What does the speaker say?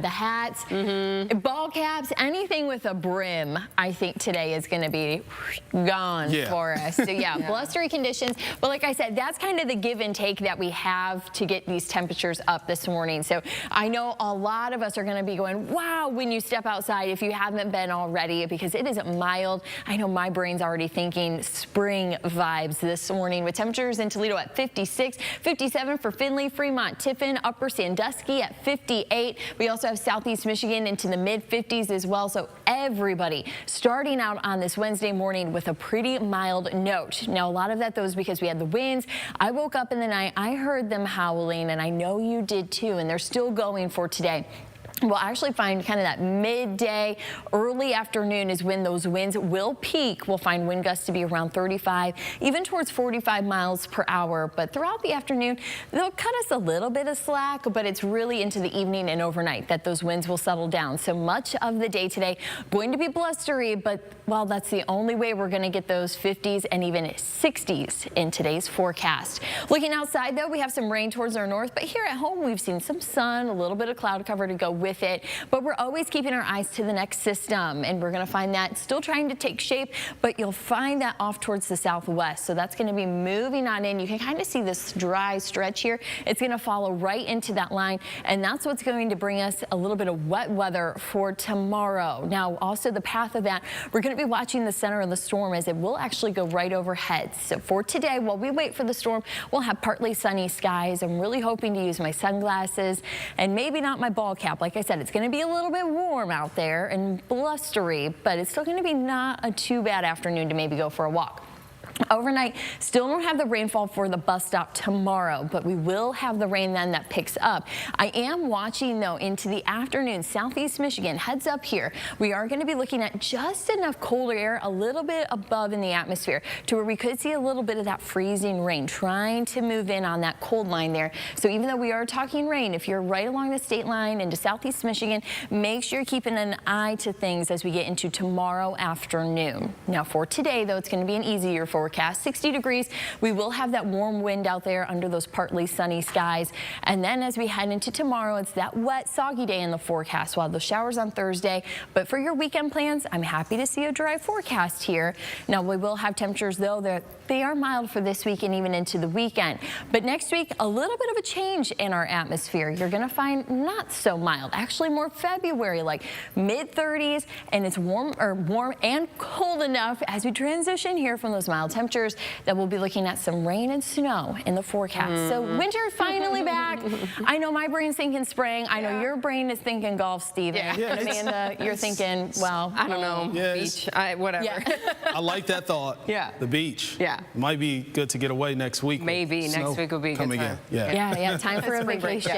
The hats, ball caps, anything with a brim, I think today is going to be gone for us. So yeah, blustery conditions. But like I said, that's kind of the give and take that we have to get these temperatures up this morning. So I know a lot of us are going to be going, wow, when you step outside, if you haven't been already, because it isn't mild. I know my brain's already thinking spring vibes this morning with temperatures in Toledo at 56, 57 for Findlay, Fremont, Tiffin, Upper Sandusky at 58. We also have Southeast Michigan into the mid-50s as well. So everybody starting out on this Wednesday morning with a pretty mild note. Now, a lot of that though is because we had the winds. I woke up in the night, I heard them howling, and I know you did too, and they're still going for today. We'll actually find kind of that midday, early afternoon is when those winds will peak. We'll find wind gusts to be around 35, even towards 45 miles per hour. But throughout the afternoon, they'll cut us a little bit of slack, but it's really into the evening and overnight that those winds will settle down. So much of the day today going to be blustery, but well, that's the only way we're going to get those 50s and even 60s in today's forecast. Looking outside, though, we have some rain towards our north, but here at home, we've seen some sun, a little bit of cloud cover to go with it, but we're always keeping our eyes to the next system, and we're going to find that still trying to take shape, but you'll find that off towards the southwest. So that's going to be moving on in. You can kind of see this dry stretch here. It's going to follow right into that line, and that's what's going to bring us a little bit of wet weather for tomorrow. Now, also the path of that, we're going to be watching the center of the storm as it will actually go right overhead. So for today, while we wait for the storm, we'll have partly sunny skies. I'm really hoping to use my sunglasses and maybe not my ball cap. Like I said, it's going to be a little bit warm out there and blustery, but it's still going to be not a too bad afternoon to maybe go for a walk. Overnight, still don't have the rainfall for the bus stop tomorrow, but we will have the rain then that picks up. I am watching, though, into the afternoon. Southeast Michigan, heads up here. We are going to be looking at just enough colder air, a little bit above in the atmosphere, to where we could see a little bit of that freezing rain trying to move in on that cold line there. So even though we are talking rain, if you're right along the state line into Southeast Michigan, make sure you're keeping an eye to things as we get into tomorrow afternoon. Now, for today, though, it's going to be an easier forecast. 60 degrees. We will have that warm wind out there under those partly sunny skies. And then as we head into tomorrow, it's that wet, soggy day in the forecast. We'll have those showers on Thursday. But for your weekend plans, I'm happy to see a dry forecast here. Now, we will have temperatures, though, that they are mild for this week and even into the weekend. But next week, a little bit of a change in our atmosphere. You're going to find not so mild, actually more February, like mid-30s, and it's warm and cold enough as we transition here from those mild temperatures that we'll be looking at some rain and snow in the forecast. So winter is finally back. I know my brain's thinking spring. I know your brain is thinking golf, Steven. And Amanda, you're thinking, well, I don't know, beach, whatever. I like that thought. The beach. Might be good to get away next week. Maybe next week will be a good time. Yeah, time for a vacation.